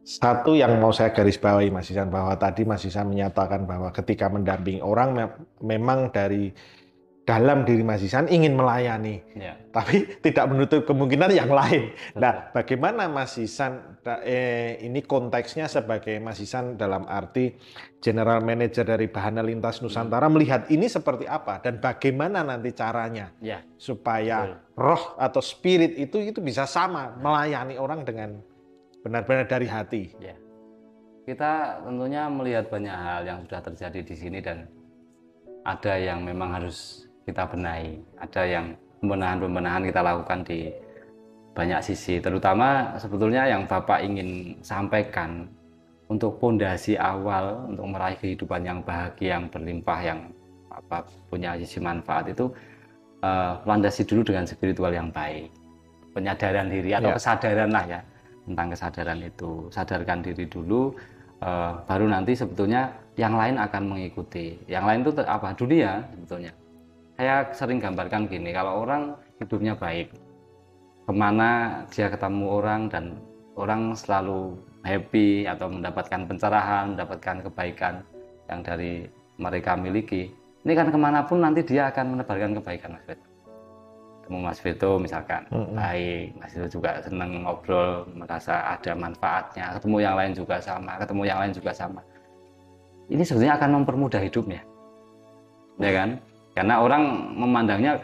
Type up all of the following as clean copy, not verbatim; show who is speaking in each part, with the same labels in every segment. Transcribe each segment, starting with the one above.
Speaker 1: Satu yang mau saya garis bawahi Mas Isan, bahwa tadi Mas Isan menyatakan bahwa ketika mendampingi orang memang dari dalam diri Mas Isan ingin melayani,
Speaker 2: Ya,
Speaker 1: tapi tidak menutup kemungkinan yang lain.
Speaker 2: betul.
Speaker 1: Nah, bagaimana Mas Isan ini konteksnya sebagai Mas Isan dalam arti General Manager dari Bahana Lintas
Speaker 2: Hmm.
Speaker 1: Nusantara melihat ini seperti apa dan bagaimana nanti caranya
Speaker 2: Ya, betul.
Speaker 1: supaya roh atau spirit itu bisa sama
Speaker 2: Nah,
Speaker 1: melayani orang dengan benar-benar dari hati.
Speaker 2: ya. Kita tentunya melihat banyak hal yang sudah terjadi di sini dan ada yang memang harus kita benahi, ada yang pembenahan-pembenahan kita lakukan di banyak sisi, terutama sebetulnya yang Bapak ingin sampaikan untuk pondasi awal untuk meraih kehidupan yang bahagia, yang berlimpah, yang apa punya sisi manfaat itu landasi dulu dengan spiritual yang baik, penyadaran diri atau
Speaker 1: Ya,
Speaker 2: kesadaran lah ya tentang kesadaran itu, sadarkan diri dulu, baru nanti sebetulnya yang lain akan mengikuti. Yang lain itu apa? Dunia sebetulnya. Saya sering gambarkan gini, kalau orang hidupnya baik, kemana dia ketemu orang dan orang selalu happy atau mendapatkan pencerahan, mendapatkan kebaikan yang dari mereka miliki, ini kan kemanapun nanti dia akan menebarkan kebaikan, Mas Vito. Ketemu Mas Vito misalkan baik, Mas Vito juga senang ngobrol, merasa ada manfaatnya, ketemu yang lain juga sama, ketemu yang lain juga sama. Ini sebetulnya akan mempermudah hidupnya, ya kan? Karena orang memandangnya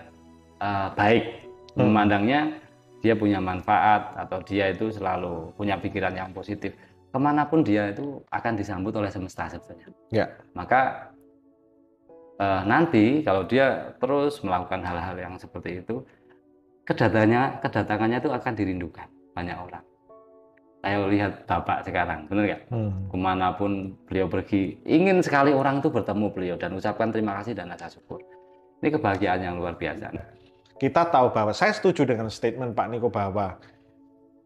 Speaker 2: baik, memandangnya dia punya manfaat atau dia itu selalu punya pikiran yang positif. Kemanapun dia itu akan disambut oleh semesta sebetulnya.
Speaker 1: ya.
Speaker 2: Maka nanti kalau dia terus melakukan hal-hal yang seperti itu, kedatangannya itu akan dirindukan banyak orang. Saya lihat Bapak sekarang, benar nggak? Kemanapun beliau pergi, ingin sekali orang itu bertemu beliau dan ucapkan terima kasih dan rasa syukur. Ini kebahagiaan yang luar biasa.
Speaker 1: Kita tahu bahwa saya setuju dengan statement Pak Niko bahwa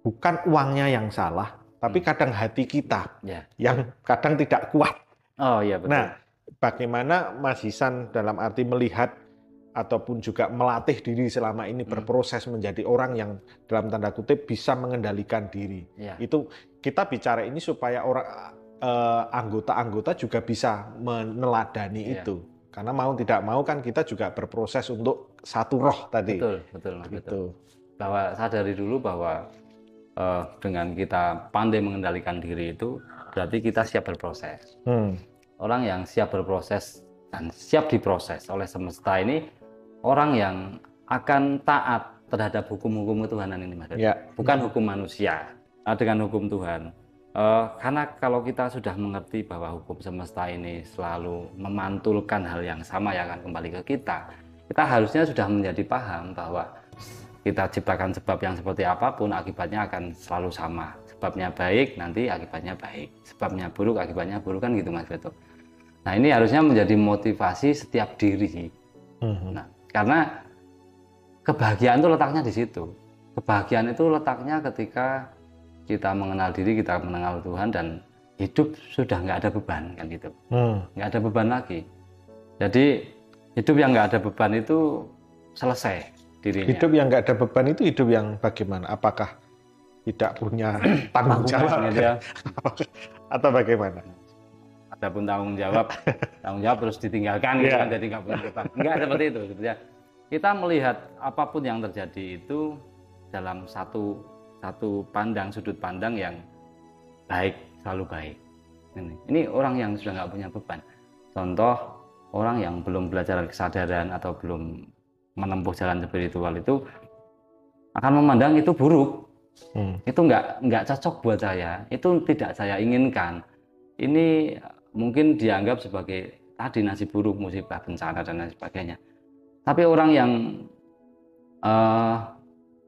Speaker 1: bukan uangnya yang salah, tapi kadang hati kita
Speaker 2: Ya.
Speaker 1: yang kadang tidak kuat.
Speaker 2: Oh iya betul.
Speaker 1: Nah, bagaimana Mas Hisan dalam arti melihat ataupun juga melatih diri selama ini berproses menjadi orang yang dalam tanda kutip bisa mengendalikan diri.
Speaker 2: Ya.
Speaker 1: Itu kita bicara ini supaya orang anggota-anggota juga bisa meneladani
Speaker 2: Ya.
Speaker 1: itu. Karena mau tidak mau kan kita juga berproses untuk satu roh tadi.
Speaker 2: Betul, betul, Mas,
Speaker 1: Gitu.
Speaker 2: betul. Bahwa sadari dulu bahwa dengan kita pandai mengendalikan diri itu berarti kita siap berproses. Orang yang siap berproses dan siap diproses oleh semesta ini orang yang akan taat terhadap hukum-hukum ketuhanan ini, Mas.
Speaker 1: Ya.
Speaker 2: Bukan hukum manusia, dengan hukum Tuhan. Karena kalau kita sudah mengerti bahwa hukum semesta ini selalu memantulkan hal yang sama yang akan kembali ke kita harusnya sudah menjadi paham bahwa kita ciptakan sebab yang seperti apapun, akibatnya akan selalu sama. Sebabnya baik, nanti akibatnya baik. Sebabnya buruk, akibatnya buruk, kan gitu Mas Beto. Nah ini harusnya menjadi motivasi setiap diri. Nah, karena kebahagiaan itu letaknya di situ. Kebahagiaan itu letaknya ketika kita mengenal diri, kita mengenal Tuhan, dan hidup sudah nggak ada beban, kan gitu. Nggak ada beban lagi. Jadi hidup yang nggak ada beban itu selesai dirinya.
Speaker 1: Hidup yang nggak ada beban itu hidup yang bagaimana? Apakah tidak punya tanggung jawab
Speaker 2: Gitu ya.
Speaker 1: atau bagaimana?
Speaker 2: Adapun tanggung jawab terus ditinggalkan, gitu kan, jadi nggak punya beban. Nggak seperti itu, sebetulnya. Kita melihat apapun yang terjadi itu dalam satu sudut pandang yang baik, selalu baik. Ini orang yang sudah nggak punya beban. Contoh, orang yang belum belajar kesadaran atau belum menempuh jalan spiritual itu akan memandang itu buruk. Itu nggak cocok buat saya. Itu tidak saya inginkan. Ini mungkin dianggap sebagai tadi nasib buruk, musibah, bencana dan lain sebagainya. Tapi orang yang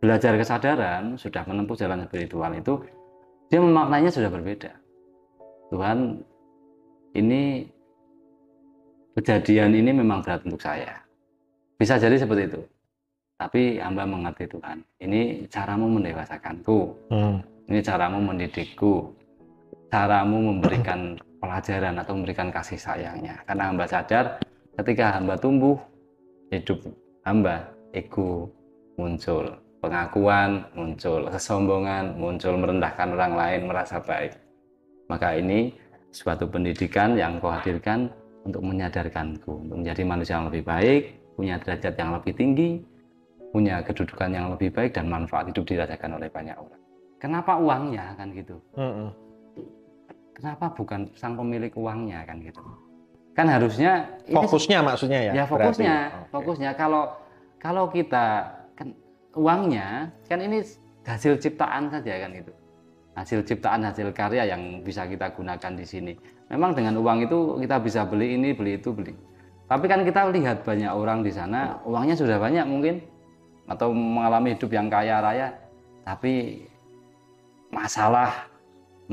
Speaker 2: belajar kesadaran, sudah menempuh jalan spiritual itu, dia memaknainya sudah berbeda. Tuhan, ini kejadian ini memang berat untuk saya. Bisa jadi seperti itu. Tapi hamba mengerti Tuhan, ini caramu mendewasakanku, ini caramu mendidikku, caramu memberikan pelajaran atau memberikan kasih sayangnya. Karena hamba sadar ketika hamba tumbuh, hidup hamba, ego muncul, pengakuan muncul, kesombongan muncul, merendahkan orang lain, merasa baik. Maka ini suatu pendidikan yang kau hadirkan untuk menyadarkanku, untuk menjadi manusia yang lebih baik, punya derajat yang lebih tinggi, punya kedudukan yang lebih baik, dan manfaat hidup dirasakan oleh banyak orang. Kenapa uangnya kan gitu? Kenapa bukan sang pemilik uangnya kan gitu? Kan harusnya
Speaker 1: fokusnya ini, maksudnya ya?
Speaker 2: Ya fokusnya. Kalau kita kan uangnya kan ini hasil ciptaan saja kan gitu. Hasil ciptaan, hasil karya yang bisa kita gunakan di sini. Memang dengan uang itu kita bisa beli ini, beli itu, beli. Tapi kan kita lihat banyak orang di sana uangnya sudah banyak mungkin, atau mengalami hidup yang kaya raya, tapi masalah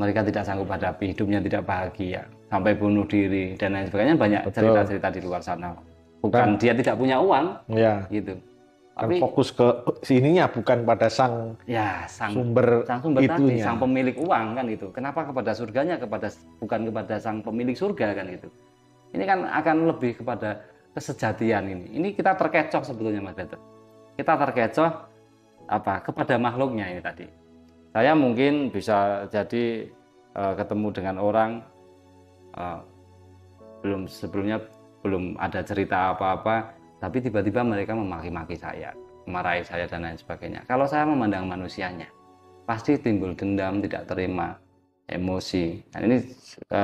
Speaker 2: mereka tidak sanggup hadapi, hidupnya tidak bahagia, sampai bunuh diri dan lain sebagainya. Banyak cerita-cerita di luar sana. Bukan dia tidak punya uang, ya, gitu.
Speaker 1: Tapi fokus ke sininya bukan pada sang sumber itunya,
Speaker 2: tadi, sang pemilik uang kan itu. Kenapa kepada surganya, bukan kepada sang pemilik surga kan itu. Ini kan akan lebih kepada kesejatian ini. Ini kita terkecoh sebetulnya Mas Peter. Kita terkecoh kepada makhluknya ini tadi. Saya mungkin bisa jadi ketemu dengan orang sebelumnya belum ada cerita apa-apa, tapi tiba-tiba mereka memaki-maki saya, memarahi saya dan lain sebagainya. Kalau saya memandang manusianya, pasti timbul dendam, tidak terima, emosi. Dan ini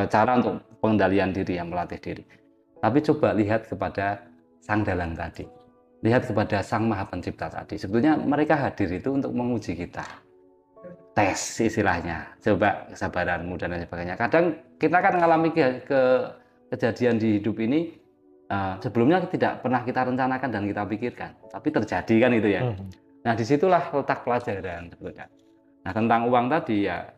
Speaker 2: cara untuk pengendalian diri, yang melatih diri. Tapi coba lihat kepada sang dalang tadi, lihat kepada sang maha pencipta tadi. Sebetulnya mereka hadir itu untuk menguji kita, tes istilahnya, coba kesabaranmu dan lain sebagainya. Kadang kita kan mengalami kejadian di hidup ini sebelumnya tidak pernah kita rencanakan dan kita pikirkan, tapi terjadi kan itu ya. Nah disitulah letak pelajaran sebetulnya. Nah tentang uang tadi ya,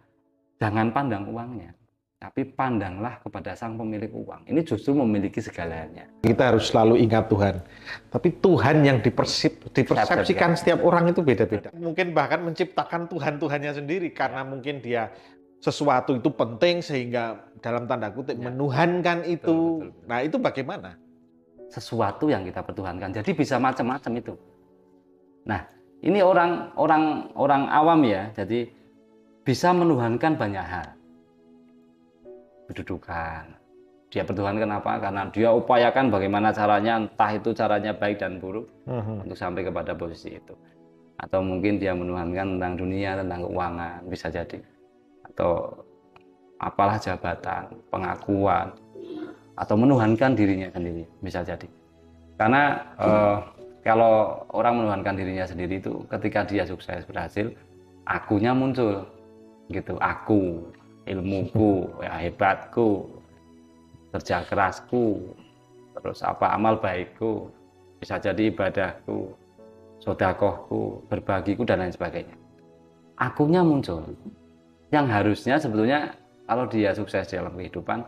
Speaker 2: jangan pandang uangnya, tapi pandanglah kepada sang pemilik uang. Ini justru memiliki segalanya.
Speaker 1: Kita harus selalu ingat Tuhan, tapi Tuhan yang dipersepsikan setiap orang itu beda-beda. Mungkin bahkan menciptakan Tuhan-Tuhannya sendiri karena mungkin dia sesuatu itu penting sehingga dalam tanda kutip menuhankan itu. Betul. Nah itu bagaimana?
Speaker 2: Sesuatu yang kita pertuhankan, jadi bisa macam-macam itu. Nah ini orang awam ya, jadi bisa menuhankan banyak hal. Kedudukan, dia pertuhankan apa? Karena dia upayakan bagaimana caranya, entah itu caranya baik dan buruk, untuk sampai kepada posisi itu. Atau mungkin dia menuhankan tentang dunia, tentang keuangan, bisa jadi. Atau apalah jabatan, pengakuan, atau menuhankan dirinya sendiri, bisa jadi. Karena kalau orang menuhankan dirinya sendiri itu ketika dia sukses, berhasil, akunya muncul gitu. Aku, ilmuku, ya, hebatku, kerja kerasku, terus amal baikku, bisa jadi ibadahku, sedekahku, berbagiku dan lain sebagainya. Akunya muncul. Yang harusnya sebetulnya kalau dia sukses dalam kehidupan,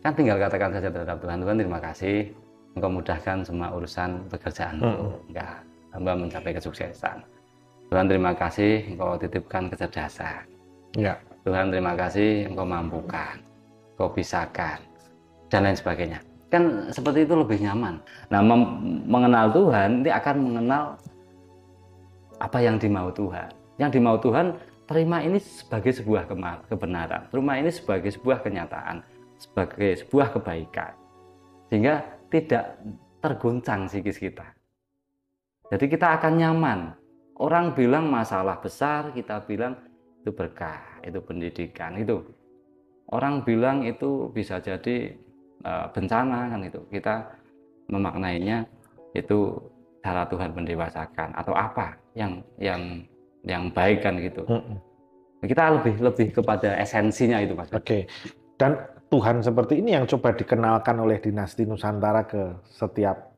Speaker 2: kan tinggal katakan saja terhadap Tuhan, Tuhan terima kasih, Engkau mudahkan semua urusan pekerjaanku, hingga hamba mencapai kesuksesan. Tuhan terima kasih, Engkau titipkan kecerdasan. Ya. Tuhan terima kasih, Engkau mampukan, Engkau pisahkan, dan lain sebagainya. Kan seperti itu lebih nyaman. Nah, mengenal Tuhan, ini akan mengenal apa yang dimau Tuhan. Yang dimau Tuhan, terima ini sebagai sebuah kebenaran, terima ini sebagai sebuah kenyataan, sebagai sebuah kebaikan, sehingga tidak tergoncang psikis kita. Jadi kita akan nyaman. Orang bilang masalah besar, kita bilang itu berkah, itu pendidikan, itu. Orang bilang itu bisa jadi bencana kan itu. Kita memaknainya itu cara Tuhan mendewasakan atau apa yang baik kan gitu. Kita lebih kepada esensinya itu Mas.
Speaker 1: Oke. Dan Tuhan seperti ini yang coba dikenalkan oleh dinasti Nusantara ke setiap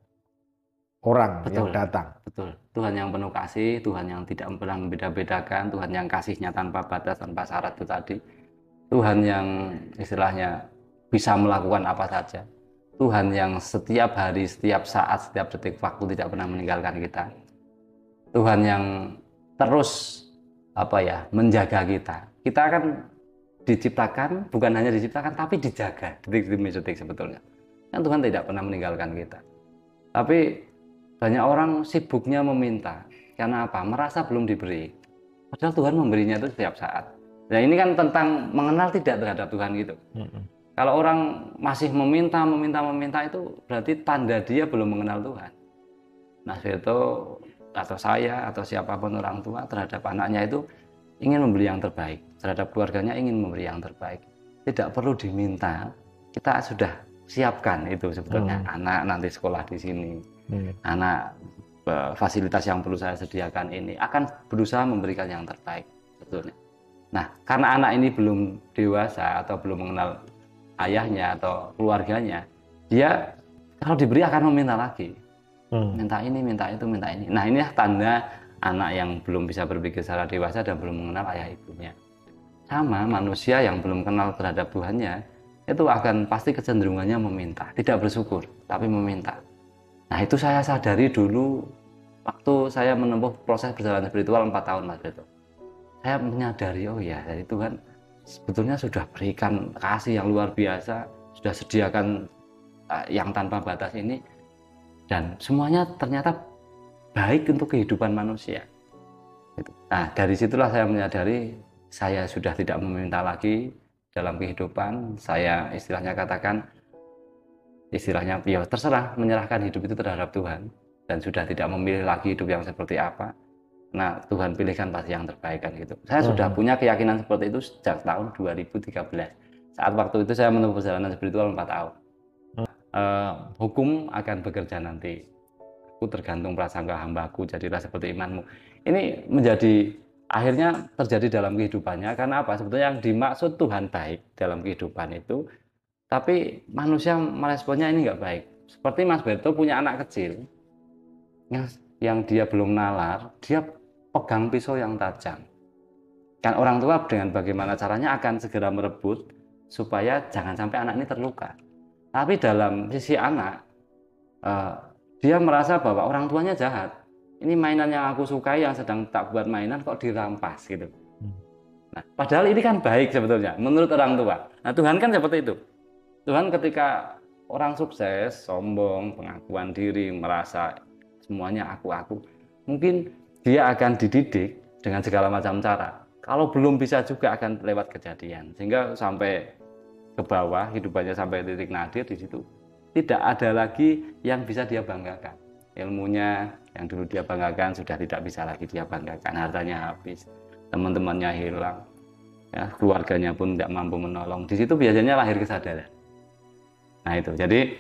Speaker 1: orang yang datang.
Speaker 2: Betul. Tuhan yang penuh kasih, Tuhan yang tidak pernah membeda-bedakan, Tuhan yang kasihnya tanpa batas, tanpa syarat itu tadi. Tuhan yang istilahnya bisa melakukan apa saja. Tuhan yang setiap hari, setiap saat, setiap detik waktu tidak pernah meninggalkan kita. Tuhan yang terus menjaga kita. Kita akan diciptakan, bukan hanya diciptakan, tapi dijaga detik demi detik sebetulnya. Kan Tuhan tidak pernah meninggalkan kita. Tapi banyak orang sibuknya meminta. Karena apa? Merasa belum diberi. Padahal Tuhan memberinya itu setiap saat. Nah ini kan tentang mengenal tidak terhadap Tuhan gitu. Kalau orang masih meminta itu berarti tanda dia belum mengenal Tuhan. Nah itu atau saya atau siapapun orang tua terhadap anaknya itu ingin memberi yang terbaik, terhadap keluarganya ingin memberi yang terbaik. Tidak perlu diminta, kita sudah siapkan itu sebetulnya. Anak nanti sekolah di sini, anak fasilitas yang perlu saya sediakan ini akan berusaha memberikan yang terbaik sebetulnya. Nah, karena anak ini belum dewasa atau belum mengenal ayahnya atau keluarganya, dia kalau diberi akan meminta lagi. Minta ini, minta itu, minta ini. Nah, ini tanda anak yang belum bisa berpikir secara dewasa dan belum mengenal ayah ibunya. Sama manusia yang belum kenal terhadap Tuhannya, itu akan pasti kecenderungannya meminta, tidak bersyukur, tapi meminta. Nah, itu saya sadari dulu waktu saya menempuh proses perjalanan spiritual 4 tahun, Mas Beto. Saya menyadari, oh ya, dari Tuhan sebetulnya sudah berikan kasih yang luar biasa, sudah sediakan yang tanpa batas ini, dan semuanya ternyata baik untuk kehidupan manusia. Nah, dari situlah saya menyadari saya sudah tidak meminta lagi dalam kehidupan. Saya istilahnya katakan, istilahnya ya terserah, menyerahkan hidup itu terhadap Tuhan dan sudah tidak memilih lagi hidup yang seperti apa. Nah, Tuhan pilihkan pasti yang terbaik kan gitu. Saya sudah punya keyakinan seperti itu sejak tahun 2013. Saat waktu itu saya menempuh perjalanan spiritual 4 tahun. Hukum akan bekerja nanti. Aku tergantung prasangka hambaku, jadilah seperti imanmu. Ini menjadi akhirnya terjadi dalam kehidupannya karena apa? Sebetulnya yang dimaksud Tuhan baik dalam kehidupan itu, tapi manusia meresponnya ini nggak baik. Seperti Mas Beto punya anak kecil yang dia belum nalar, dia pegang pisau yang tajam. Kan orang tua dengan bagaimana caranya akan segera merebut supaya jangan sampai anak ini terluka. Tapi dalam sisi anak, dia merasa bahwa orang tuanya jahat. Ini mainan yang aku sukai yang sedang tak buat mainan kok dirampas gitu. Nah, padahal ini kan baik sebetulnya menurut orang tua. Nah, Tuhan kan seperti itu. Tuhan ketika orang sukses, sombong, pengakuan diri, merasa semuanya aku, mungkin dia akan dididik dengan segala macam cara. Kalau belum bisa juga akan lewat kejadian, sehingga sampai ke bawah hidupannya sampai titik nadir di situ tidak ada lagi yang bisa dia banggakan. Ilmunya yang dulu dia banggakan sudah tidak bisa lagi dia banggakan. Hartanya habis, teman-temannya hilang, ya, keluarganya pun tidak mampu menolong. Di situ biasanya lahir kesadaran. Nah itu, jadi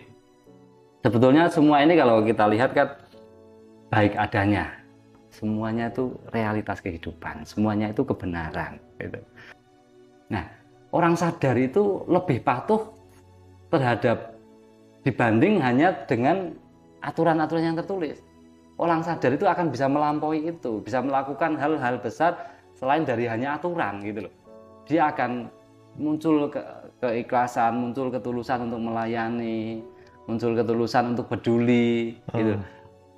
Speaker 2: sebetulnya semua ini kalau kita lihat kan baik adanya. Semuanya itu realitas kehidupan, semuanya itu kebenaran. Gitu. Nah, orang sadar itu lebih patuh terhadap dibanding hanya dengan aturan-aturan yang tertulis. Orang sadar itu akan bisa melampaui itu, bisa melakukan hal-hal besar selain dari hanya aturan gitu loh. Dia akan muncul keikhlasan, muncul ketulusan untuk melayani, muncul ketulusan untuk peduli gitu.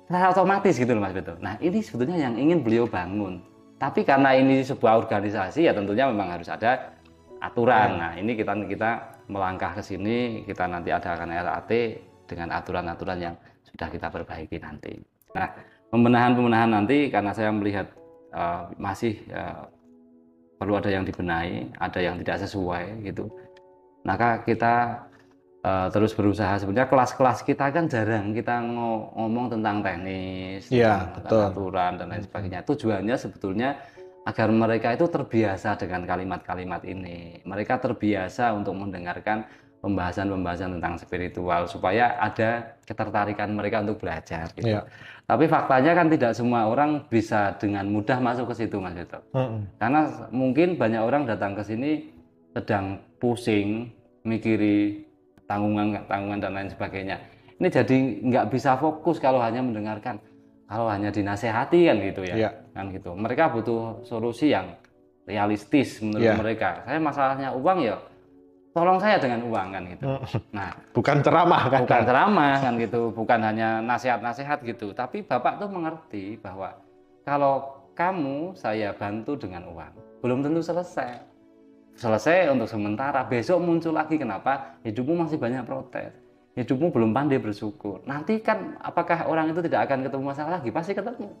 Speaker 2: Secara otomatis gitu loh Mas Beto. Nah ini sebetulnya yang ingin beliau bangun. Tapi karena ini sebuah organisasi ya tentunya memang harus ada aturan. Nah ini kita melangkah ke sini, kita nanti adakan RAT dengan aturan-aturan yang sudah kita perbaiki nanti. Nah pembenahan nanti karena saya melihat masih perlu ada yang dibenahi, ada yang tidak sesuai gitu. Maka kita terus berusaha. Sebenarnya kelas-kelas kita kan jarang kita ngomong tentang teknis, tentang aturan dan lain sebagainya. Tujuannya sebetulnya agar mereka itu terbiasa dengan kalimat-kalimat ini. Mereka terbiasa untuk mendengarkan pembahasan-pembahasan tentang spiritual supaya ada ketertarikan mereka untuk belajar. Gitu. Tapi faktanya kan tidak semua orang bisa dengan mudah masuk ke situ, Mas Beto. Karena mungkin banyak orang datang ke sini sedang pusing, mikiri tanggungan dan lain sebagainya. Ini jadi nggak bisa fokus kalau hanya mendengarkan, kalau hanya dinasehati kan gitu ya, kan gitu. Mereka butuh solusi yang realistis menurut mereka. Saya masalahnya uang ya, tolong saya dengan uang kan gitu. Nah,
Speaker 1: bukan ceramah kan?
Speaker 2: Bukan ceramah kan gitu, bukan hanya nasihat-nasihat gitu. Tapi Bapak tuh mengerti bahwa kalau kamu saya bantu dengan uang, belum tentu selesai untuk sementara, besok muncul lagi. Kenapa? Hidupmu masih banyak protes, hidupmu belum pandai bersyukur. Nanti kan apakah orang itu tidak akan ketemu masalah lagi? Pasti ketemu.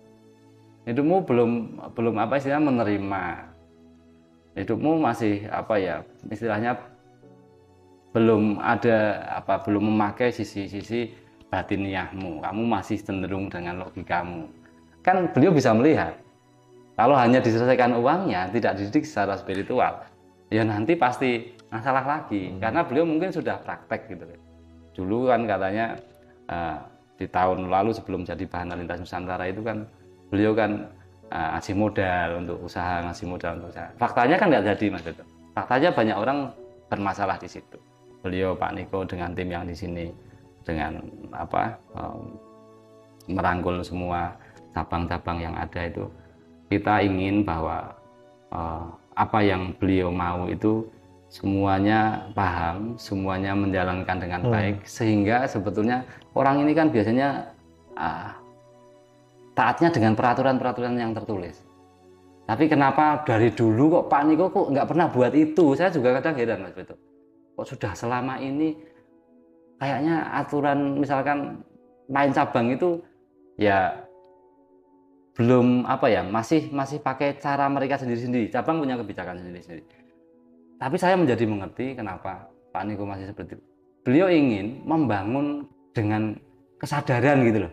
Speaker 2: Hidupmu belum apa istilahnya menerima hidupmu masih apa ya, istilahnya belum ada apa, belum memakai sisi-sisi batiniahmu, kamu masih cenderung dengan logikamu. Kan beliau bisa melihat kalau hanya diselesaikan uangnya, tidak dididik secara spiritual, ya nanti pasti masalah lagi. Karena beliau mungkin sudah praktek gitu. Dulu kan katanya di tahun lalu sebelum jadi Bahana Lintas Nusantara itu kan beliau kan ngasih modal untuk usaha, ngasih modal untuk usaha. Faktanya kan nggak jadi Mas Beto. Faktanya banyak orang bermasalah di situ. Beliau Pak Niko dengan tim yang di sini dengan apa merangkul semua cabang-cabang yang ada itu, kita ingin bahwa apa yang beliau mau itu semuanya paham, semuanya menjalankan dengan baik, sehingga sebetulnya orang ini kan biasanya taatnya dengan peraturan-peraturan yang tertulis. Tapi kenapa dari dulu kok Pak Niko kok nggak pernah buat itu? Saya juga kadang heran Mas Beto. Kok sudah selama ini kayaknya aturan misalkan main cabang itu ya belum apa ya, masih pakai cara mereka sendiri-sendiri. Cabang punya kebijakan sendiri-sendiri. Tapi saya menjadi mengerti kenapa Pak Niko masih seperti itu. Beliau ingin membangun dengan kesadaran gitu loh.